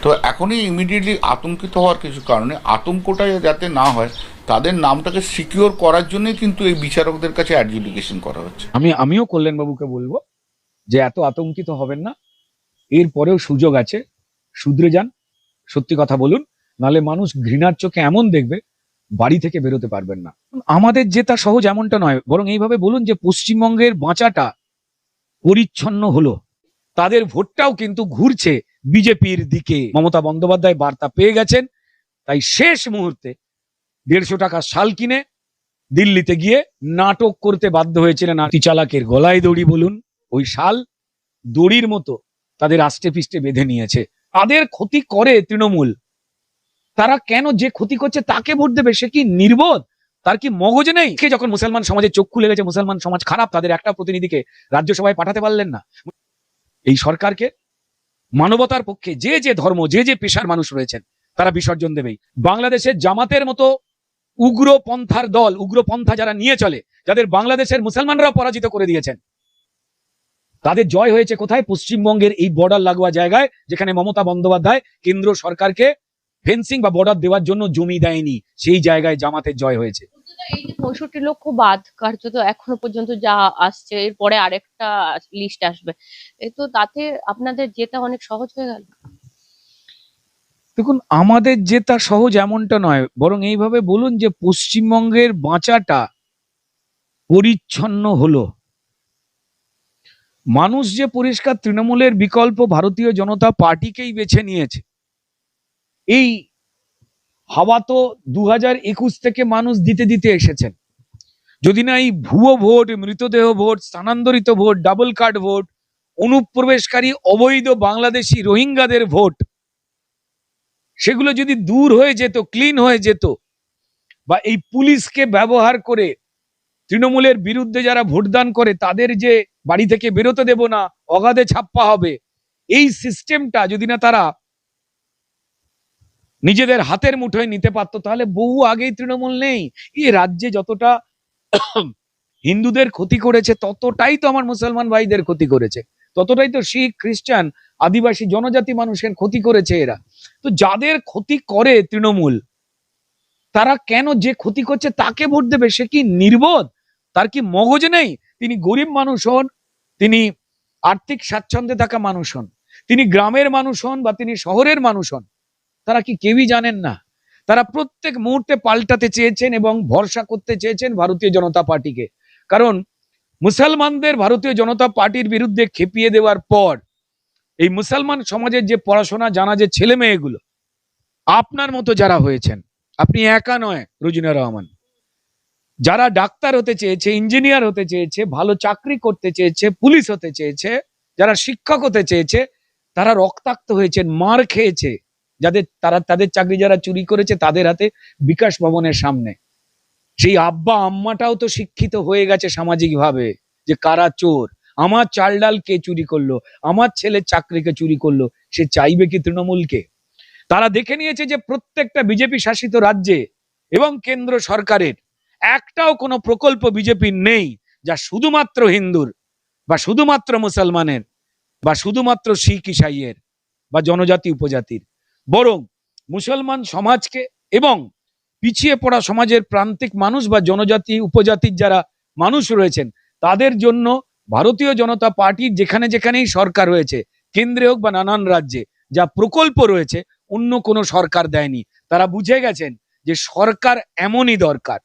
তো এখনই ইমিডিয়েটলি আতঙ্কিত হওয়ার কিছু কারণে, আতঙ্কটা যাতে না হয় তাদের নামটাকে সিকিওর করার জন্যই কিন্তু এই বিচারকদের কাছে অ্যাডজুডিকেশন করা হচ্ছে। আমিও কল্যাণ বাবুকে বলবো যে এত আতঙ্কিত হবেন না, এরপরেও সুযোগ আছে, শুধরে যান, সত্যি কথা বলুন, নালে মানুষ ঘৃণার চোখে এমন দেখবে বাড়ি থেকে বেরোতে পারবেন না। আমাদের জেতা সহজ এমনটা নয়, বরং এইভাবে বলুন যে পশ্চিমবঙ্গের বাঁচাটা পরিচ্ছন্ন হলো, তাদের ভোটটাও কিন্তু ঘুরছে বিজেপির দিকে। মমতা বন্দ্যোপাধ্যায় বার্তা পেয়ে গেছেন, তাই শেষ মুহূর্তে 150 টাকা শাল কিনে দিল্লিতে গিয়ে নাটক করতে বাধ্য হয়েছিলেন। আর চালাকের গলায় দড়ি বলুন, ওই শাল দড়ির মতো তাদের আষ্টে পিষ্টে বেঁধে নিয়েছে। তাদের ক্ষতি করে তৃণমূল, তারা কেন যে ক্ষতি করছে তাকে ভোট দেবে? সে কি নির্বোধ? তার কি মগজ নেই? যখন মুসলমান সমাজের চোখ খুলে গেছে, মুসলমান সমাজ খারাপ, তাদের একটা প্রতিনিধিকে রাজ্যসভায় পাঠাতে পারলেন না। এই সরকারকে মানবতার পক্ষে যে যে ধর্ম, যে যে পেশার মানুষ রয়েছেন, তারা বিসর্জন দেবেই। বাংলাদেশের জামাতের মতো উগ্রপন্থার দল, উগ্রপন্থা যারা নিয়ে চলে, যাদের বাংলাদেশের মুসলমানরাও পরাজিত করে দিয়েছেন, তাদের জয় হয়েছে কোথায়? পশ্চিমবঙ্গের এই বর্ডার লাগোয়া জায়গায়, যেখানে মমতা বন্দ্যোপাধ্যায় কেন্দ্র সরকারকে ফেন্সিং বা বর্ডার দেওয়ার জন্য জমি দেয়নি, সেই জায়গায় জামাতের জয় হয়েছে। এই যে 65 লক্ষ বাদ কার্যত এখনো পর্যন্ত যা আসছে, এরপরে আরেকটা লিস্ট আসবে, তো তাতে আপনাদের জেতা অনেক সহজ হয়ে গেল। দেখুন, আমাদের জেতা সহজ এমনটা নয়, বরং এইভাবে বলুন যে পশ্চিমবঙ্গের বাঁচাটা পরিচ্ছন্ন হলো। মানুষ যে পরিষ্কার তৃণমূলের বিকল্প ভারতীয় জনতা পার্টিকেই বেছে নিয়েছে। এই হাওয়া তো 2021 থেকে মানুষ দিতে দিতে এসেছেন। যদি না এই ভুয়ো ভোট, মৃতদেহ ভোট, স্থানান্তরিত ভোট, ডাবল কার্ড ভোট, অনুপ্রবেশকারী অবৈধ বাংলাদেশি রোহিঙ্গাদের ভোট, সেগুলো যদি দূর হয়ে যেত, ক্লিন হয়ে যেত, বা এই পুলিশকে ব্যবহার করে তৃণমূলের বিরুদ্ধে যারা ভোটদান করে তাদের যে বাড়ি থেকে বেরোতে দেব না, অগাধে ছাপ্পা হবে, এই সিস্টেমটা যদি না তারা নিজেদের হাতের মুঠোয় নিতে পারতো, তাহলে বহু আগেই তৃণমূল নেই। এই রাজ্যে যতটা হিন্দুদের ক্ষতি করেছে, ততটাই তো আমার মুসলমান ভাইদের ক্ষতি করেছে, ততটাই তো শিখ, খ্রিস্টান, আদিবাসী জনজাতি মানুষের ক্ষতি করেছে এরা। তো যাদের ক্ষতি করে তৃণমূল, তারা কেন যে ক্ষতি করছে তাকে ভোট দেবে? সে কি নির্বোধ? তার কি মগজ নেই? তিনি গরিব মানুষ হন, তিনি আর্থিক স্বাচ্ছন্দ্যে থাকা মানুষ হন, তিনি গ্রামের মানুষ হন বা তিনি শহরের মানুষ হন, তারা কি কেউই জানেন না? তারা প্রত্যেক মুহূর্তে পাল্টাতে চেয়েছেন এবং ভরসা করতে চেয়েছেন ভারতীয় জনতা পার্টিকে। কারণ মুসলমানদের ভারতীয় জনতা পার্টির বিরুদ্ধে খেপিয়ে দেওয়ার পর এই মুসলমান সমাজের যে পড়াশোনা জানা যে ছেলে মেয়েগুলো, আপনার মতো যারা হয়েছেন, আপনি একা নয় রুজিনা রহমান, যারা ডাক্তার হতে চেয়েছে, ইঞ্জিনিয়ার হতে চেয়েছে, ভালো চাকরি করতে চেয়েছে, পুলিশ হতে চেয়েছে, যারা শিক্ষক হতে চেয়েছে, তারা রক্তাক্ত হয়েছেন, মার খেয়েছে। তাদের চাকরি যারা চুরি করেছে, তাদের হাতে বিকাশ ভবনের সামনে। সেই আব্বা আম্মাটাও তো শিক্ষিত হয়ে গেছে সামাজিক ভাবে, যে কারা চোর, আমার চাল ডাল কে চুরি করলো, আমার ছেলের চাকরিকে চুরি করলো, সে চাইবে কি তৃণমূলকে? তারা দেখে নিয়েছে যে প্রত্যেকটা বিজেপি শাসিত রাজ্যে এবং কেন্দ্র সরকারের একটাও কোনো প্রকল্প বিজেপির নেই যা শুধুমাত্র হিন্দুর বা শুধুমাত্র মুসলমানের বা শুধুমাত্র শিখ ইসাইয়ের বা জনজাতি উপজাতির, বরং মুসলমান সমাজকে এবং পিছিয়ে পড়া সমাজের প্রান্তিক মানুষ বা জনজাতি উপজাতির যারা মানুষ রয়েছেন, তাদের জন্য ভারতীয় জনতা পার্টির যেখানে যেখানেই সরকার হয়েছে, কেন্দ্রে হোক বা নানান রাজ্যে, যা প্রকল্প রয়েছে অন্য কোনো সরকার দেয়নি। তারা বুঝে গেছেন যে সরকার এমনই দরকার।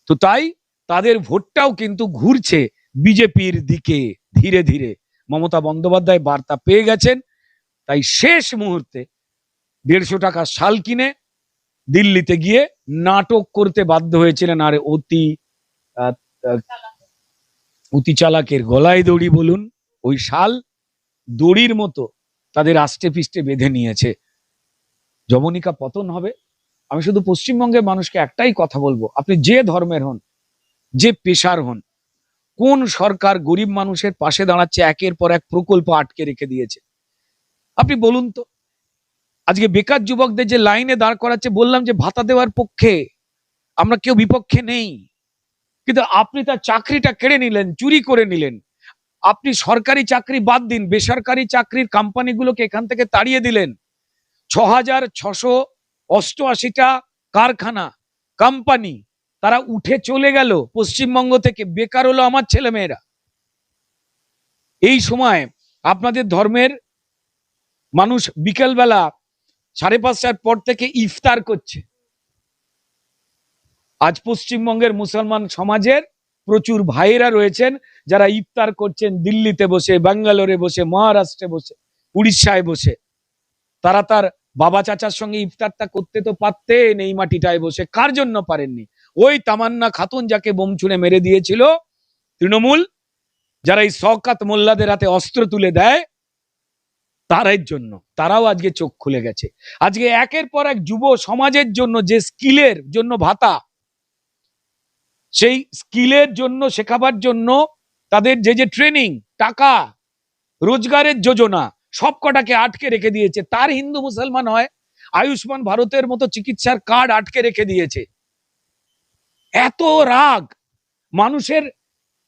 তো তাই তাদের ভোটটাও কিন্তু ঘুরছে বিজেপির দিকে ধীরে ধীরে। মমতা বন্দ্যোপাধ্যায় বার্তা পেয়ে গেছেন, তাই শেষ মুহূর্তে 150 টাকা শাল কিনে দিল্লিতে গিয়ে নাটক করতে বাধ্য হয়েছিলেন। আর অতি চালাকের গলায় দড়ি বলুন, ওই শাল দড়ির মতো তাদের আষ্টে পিষ্টে বেঁধে নিয়েছে। যবনিকা পতন হবে। আমি শুধু পশ্চিমবঙ্গের মানুষকে একটাই কথা বলবো, আপনি যে ধর্মের হন, যে পেশার হন, কোন সরকার গরিব মানুষের পাশে দাঁড়াচ্ছে, একের পর এক প্রকল্প আটকে রেখে দিয়েছে? আপনি বলুন তো। আজকে বেকার যুবকদের যে লাইনে দাঁড় করাচ্ছে, বললাম যে ভাতা দেওয়ার পক্ষে, আমরা কেউ বিপক্ষে নেই, কিন্তু আপনি তার চাকরিটা কেড়ে নিলেন, চুরি করে নিলেন। আপনি সরকারি চাকরি বাদ দিন, বেসরকারি চাকরির কোম্পানিগুলোকে এখান থেকে তাড়িয়ে দিলেন। 6,688টা কারখানা, কোম্পানি তারা উঠে চলে গেল পশ্চিমবঙ্গ থেকে, বেকার হলো আমার ছেলেমেয়েরা। এই সময় আপনাদের ধর্মের মানুষ বিকেলবেলা 5:30টার পর থেকে ইফতার করছে। আজ পশ্চিমবঙ্গের মুসলমান সমাজের প্রচুর ভাইয়েরা রয়েছেন যারা ইফতার করছেন দিল্লিতে বসে, ব্যাঙ্গালোরে বসে, মহারাষ্ট্রে বসে, উড়িষ্যায় বসে। তারা তার বাবা চাচার সঙ্গে ইফতারটা করতে তো পারতেন এই মাটিটায় বসে, কার জন্য পারেননি? ওই তামান্না খাতুন যাকে বোম ছুঁড়ে মেরে দিয়েছিল তৃণমূল, যারা এই শওকত মোল্লাদের হাতে অস্ত্র তুলে দেয়, তারাই জন্য। তারাও আজকে চোখ খুলে গেছে। আজকে একের পর এক যুব সমাজের জন্য যে স্কিলের জন্য ভাতা, সেই স্কিলের জন্য শেখাবার জন্য তাদের যে ট্রেনিং, টাকা, রোজগারের যোজনা সব কটাকে আটকে রেখে দিয়েছে। তার হিন্দু মুসলমান হয়, আয়ুষ্মান ভারতের মতো চিকিৎসার কার্ড আটকে রেখে দিয়েছে। এত রাগ, মানুষের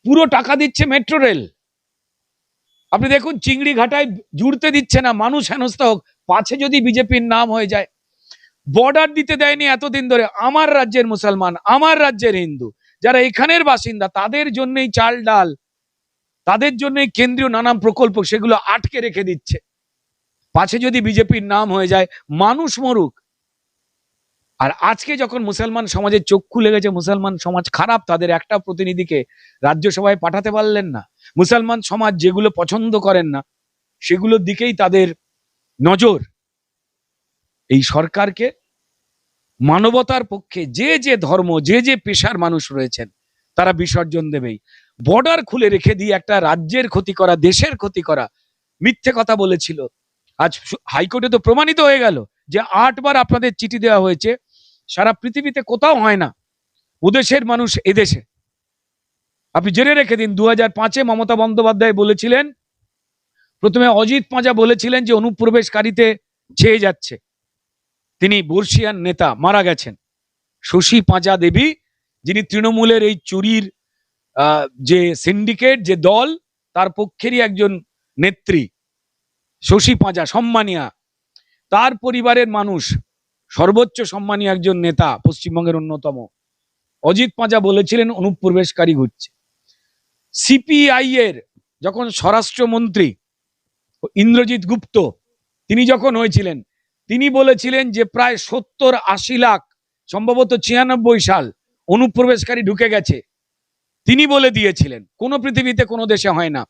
পুরো টাকা দিচ্ছে মেট্রো রেল। আপনি দেখুন চিংড়ি ঘাটায় জুড়তে দিচ্ছে না, মানুষ হেনস্থা হোক, পাছে যদি বিজেপির নাম হয়ে যায়। বর্ডার দিতে দেয়নি এতদিন ধরে, আমার রাজ্যের মুসলমান, আমার রাজ্যের হিন্দু যারা এখানের বাসিন্দা, তাদের জন্যই চাল ডাল, তাদের জন্যই কেন্দ্রীয় নানান প্রকল্প, সেগুলো আটকে রেখে দিচ্ছে। পাছে যদি বিজেপির নাম হয়ে যায়, মানুষ মরুক। আর আজকে যখন মুসলমান সমাজের চোখ খুলে গেছে, মুসলমান সমাজ খারাপ, তাদের একটা প্রতিনিধিকে রাজ্যসভায় পাঠাতে পারলেন না। মুসলমান সমাজ যেগুলো পছন্দ করেন না সেগুলোর দিকেই তাদের নজর। এই সরকারকে মানবতার পক্ষে যে ধর্ম, যে পেশার মানুষ রয়েছেন তারা বিসর্জন দেবেই। বর্ডার খুলে রেখে দিয়ে একটা রাজ্যের ক্ষতি করা, দেশের ক্ষতি করা, মিথ্যে কথা বলেছিল। আজ হাইকোর্টে তো প্রমাণিত হয়ে গেল যে 8 বার আপনাদের চিঠি দেওয়া হয়েছে, সারা পৃথিবীতে কোথাও হয় না। ওদেশের মানুষ এদেশে। আপনি জেনে রেখে দিন, 2005-এ মমতা বন্দ্যোপাধ্যায় বলেছিলেন, প্রথমে অজিত পাঁজা বলেছিলেন যে অনুপ্রবেশকারীতে ছেয়ে যাচ্ছে। তিনি বর্ষিয়ান নেতা, মারা গেছেন। শশী পাঁজা দেবী, যিনি তৃণমূলের এই চুরির যে সিন্ডিকেট, যে দল, তার পক্ষেরই একজন নেত্রী শশী পাঁজা, সম্মানিয়া। তার পরিবারের মানুষ, সর্বোচ্চ সম্মানী একজন নেতা, পশ্চিমবঙ্গের অন্যতম। অজিত পাঁজা বলেছিলেন অনুপ্রবেশকারী ঘুরছে। সিপিআই এর যখন স্বরাষ্ট্রমন্ত্রী ইন্দ্রজিৎ গুপ্ত, তিনি যখন হয়েছিলেন, তিনি বলেছিলেন যে প্রায় 70-80 লাখ, সম্ভবত 96 সাল অনুপ্রবেশকারী ঢুকে গেছে। তিনি বলে দিয়েছিলেন, কোন পৃথিবীতে কোনো দেশে হয় না।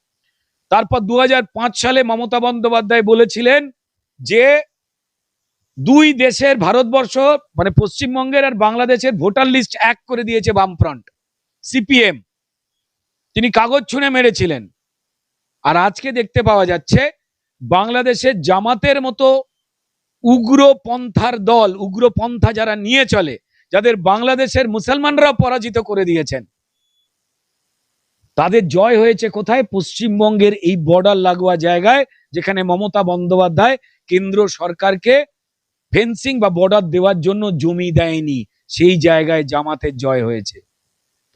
তারপর 2005 সালে মমতা বন্দ্যোপাধ্যায় বলেছিলেন যে 2 দেশের, ভারতবর্ষ মানে পশ্চিমবঙ্গের আর বাংলাদেশের ভোটার লিস্ট এক করে দিয়েছে বামফ্রন্ট, সিপিএম। তিনি কাগজ ছুঁড়ে মেরেছিলেন। আর আজকে দেখতে পাওয়া যাচ্ছে বাংলাদেশের জামাতের মতো উগ্রপন্থার দল, উগ্রপন্থা যারা নিয়ে চলে, যাদের বাংলাদেশের মুসলমানরা পরাজিত করে দিয়েছেন, তাদের জয় হয়েছে কোথায়? পশ্চিমবঙ্গের এই বর্ডার লাগোয়া জায়গায়, যেখানে মমতা বন্দ্যোপাধ্যায় কেন্দ্র সরকারকে ফেন্সিং বা বর্ডার দেওয়ার জন্য জমি দেয়নি, সেই জায়গায় জামাতের জয় হয়েছে।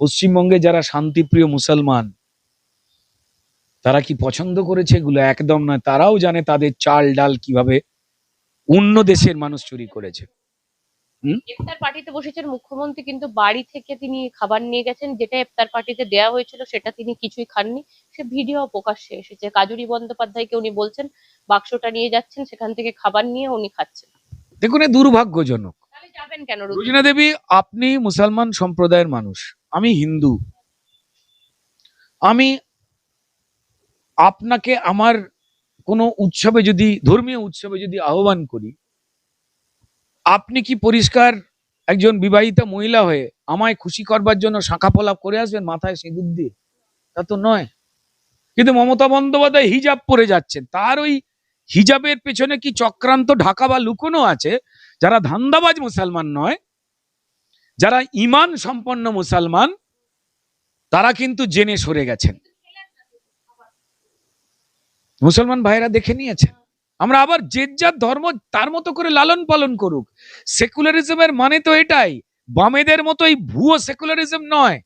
পশ্চিমবঙ্গে যারা শান্তিপ্রিয় মুসলমান, তারা কি পছন্দ করেছে এগুলো? একদম নয়। তারাও জানে তাদের চাল ডাল কিভাবে অন্য দেশের মানুষ চুরি করেছে। ইফতার পার্টিতে বসেছেন মুখ্যমন্ত্রী, কিন্তু বাড়ি থেকে তিনি খাবার নিয়ে গেছেন, যেটা ইফতার পার্টিতে দেওয়া হয়েছিল সেটা তিনি কিছুই খাননি। সে ভিডিও প্রকাশ্যে এসেছে। কাজুরি বন্দ্যোপাধ্যায়কে উনি বলছেন বাক্সটা নিয়ে যাচ্ছেন, সেখান থেকে খাবার নিয়ে উনি খাচ্ছেন। দেখুন, এ দুর্ভাগ্যজনক। তাহলে যাবেন কেন? রোজিনা দেবী, আপনি মুসলমান সম্প্রদায়ের মানুষ, আমি হিন্দু। আমি আপনাকে আমার কোনো উৎসবে যদি, ধর্মীয় উৎসবে যদি আহ্বান করি, আপনি কি পরিষ্কার একজন বিবাহিতা মহিলা হয়ে আমায় খুশি করবার জন্য শাঁখা পলাপ করে আসবেন মাথায় সিঁদুর দিয়ে? তা তো নয়। কিন্তু মমতা বন্দ্যোপাধ্যায় হিজাব পরে যাচ্ছেন। তার ওই হিজাবের পেছনে কি চক্রান্ত ঢাকা বা লুকোনো আছে? যারা ধান্দাবাজ মুসলমান নয়, যারা ঈমান সম্পন্ন মুসলমান, তারা কিন্তু জেনে সরে গেছেন। মুসলমান ভাইরা দেখে নিয়েছেন। আমরা আবার যে যার ধর্ম তার মতো করে লালন পালন করুক। সেকুলারিজমের মানে তো এটাই, বামেদের মতো এই ভুয়ো সেকুলারিজম নয়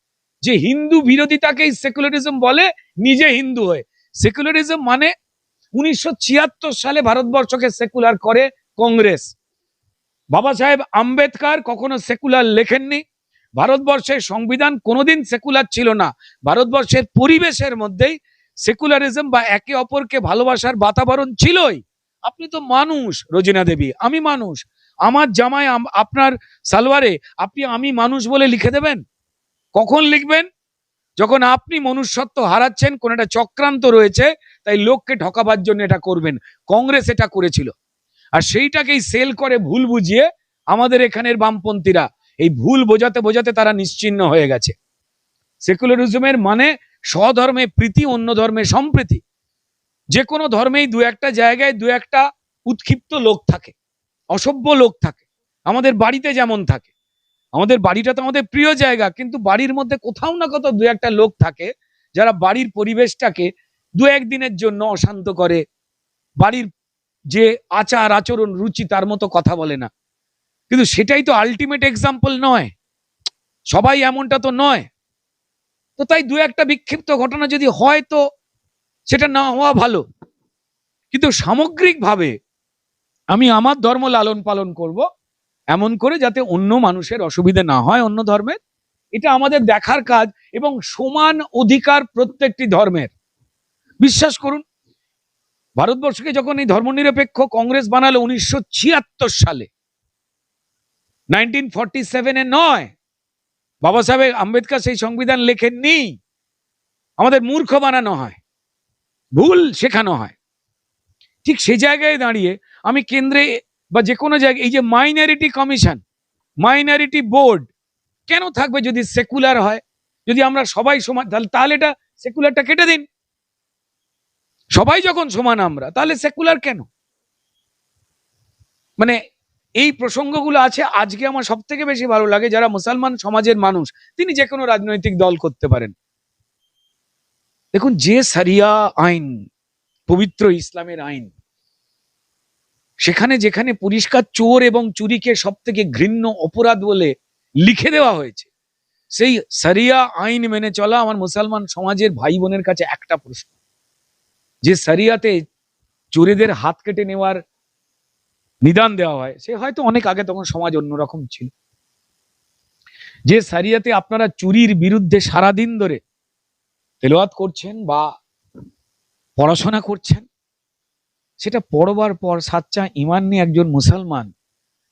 যে হিন্দু বিরোধিতাকেই সেকুলারিজম বলে, নিজে হিন্দু হয়ে। সেকুলারিজম মানে 1976 সালে ভারতবর্ষকে সেকুলার করে কংগ্রেস। বাবা সাহেব আম্বেদকর কখনো সেকুলার লেখেননি। ভারতবর্ষের সংবিধান কোনোদিন সেকুলার ছিল না। ভারতবর্ষের পরিবেশের মধ্যেই সেকুলারিজম বা একে অপরকে ভালোবাসার বাতাবরণ ছিলই। আপনি তো মানুষ রোজিনা দেবী, আমি মানুষ, আমার জামায় আপনার সালোয়ারে আপনি আমি মানুষ বলে লিখে দেবেন? কখন লিখবেন? যখন আপনি মনুষ্যত্ব হারাচ্ছেন, কোন একটা চক্রান্ত রয়েছে, তাই লোককে ঠকাবার জন্য এটা করবেন। কংগ্রেস এটা করেছিল, আর সেইটাকেই সেল করে ভুল বুঝিয়ে আমাদের এখানের বামপন্থীরা এই ভুল বোঝাতে বোঝাতে তারা নিশ্চিহ্ন হয়ে গেছে। সেকুলারিজমের মানে স্বধর্মে প্রীতি, অন্য ধর্মে সম্প্রীতি। যে কোনো ধর্মেই দু একটা জায়গায় দু একটা উৎক্ষিপ্ত লোক থাকে, অসভ্য লোক থাকে। আমাদের বাড়িতে যেমন থাকে, আমাদের বাড়িটা তো আমাদের প্রিয় জায়গা, কিন্তু বাড়ির মধ্যে কোথাও না কোথাও দু একটা লোক থাকে যারা বাড়ির পরিবেশটাকে দু একদিনের জন্য অশান্ত করে, বাড়ির যে আচার আচরণ রুচি তার মতো কথা বলে না। কিন্তু সেটাই তো আলটিমেট এক্সাম্পল নয়, সবাই এমনটা তো নয়। তো তাই দু একটা বিক্ষিপ্ত ঘটনা যদি হয় তো সেটা না হওয়া ভালো, কিন্তু সামগ্রিকভাবে আমি আমার ধর্ম লালন পালন করব এমন করে যাতে অন্য মানুষের অসুবিধা না হয় অন্য ধর্মের। এটা আমাদের দেখার কাজ, এবং সমান অধিকার প্রত্যেকটি ধর্মের। বিশ্বাস করুন, ভারতবর্ষকে যখন এই ধর্মনিরপেক্ষ কংগ্রেস বানালো 1976 সালে, 1947-এ নয়। বাবা সাহেব আম্বেদকর সেই সংবিধান লেখেননি। আমাদের মূর্খ বানানো হয়, ভুল শেখানো হয়। ঠিক সে জায়গায় দাঁড়িয়ে আমি কেন্দ্রে বা যে কোনো জায়গায় এই যে মাইনরিটি কমিশন, মাইনরিটি বোর্ড কেন থাকবে যদি সেকুলার হয়? যদি আমরা সবাই সমান, তাহলে এটা সেকুলারটা কেটে দিন। সবাই যখন সমান আমরা, তাহলে সেকুলার কেন? মানে এই প্রসঙ্গগুলো আছে। আজকে আমার সব থেকে বেশি ভালো লাগে যারা মুসলমান সমাজের মানুষ, তিনি যে কোনো রাজনৈতিক দল করতে পারেন। দেখুন, যে শরিয়া আইন, পবিত্র ইসলামের আইন, সেখানে যেখানে পরিষ্কার চোর এবং চুরিকে সব থেকে ঘৃণ্য অপরাধ বলে লিখে দেওয়া হয়েছে, সেই শরিয়া আইন মেনে চলা আমার মুসলমান সমাজের ভাই বোনের কাছে একটা প্রশ্ন। যে শরিয়াতে চোরেদের হাত কেটে নেওয়ার নিদান দেওয়া হয়, সে হয়তো অনেক আগে, তখন সমাজ অন্যরকম ছিল। যে শরিয়াতে আপনারা চুরির বিরুদ্ধে সারাদিন ধরে তেলাওয়াত করছেন বা পড়াশোনা করছেন, সেটা পড়বার পর সাচ্চা ঈমান নিয়ে একজন মুসলমান,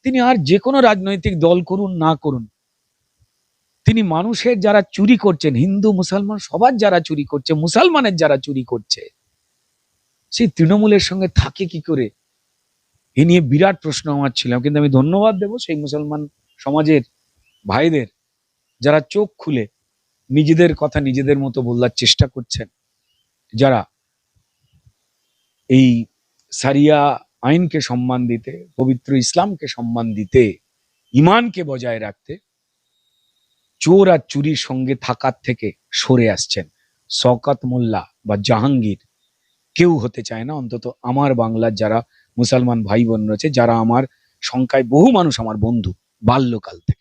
তিনি আর যে কোনো রাজনৈতিক দল করুন না করুন, তিনি মানুষের যারা চুরি করছেন, হিন্দু মুসলমান সবার যারা চুরি করছে, মুসলমানের যারা চুরি করছে, সেই তৃণমূলের সঙ্গে থাকে কি করে? এ নিয়ে বিরাট প্রশ্ন আমার ছিল। কিন্তু আমি ধন্যবাদ দেব সেই মুসলমান সমাজের ভাইদের যারা চোখ খুলে নিজেদের কথা নিজেদের মতো বলার চেষ্টা করছেন, যারা এই শরিয়া আইনকে সম্মান দিতে, পবিত্র ইসলামকে সম্মান দিতে, ঈমানকে বজায় রাখতে চোর আর চুরির সঙ্গে থাকার থেকে সরে আসছেন। শওকত মোল্লা বা জাহাঙ্গীর কেউ হতে চায় না, অন্তত আমার বাংলার যারা মুসলমান ভাই বোন রয়েছে, যারা আমার সংখ্যায় বহু মানুষ আমার বন্ধু বাল্যকাল থেকে।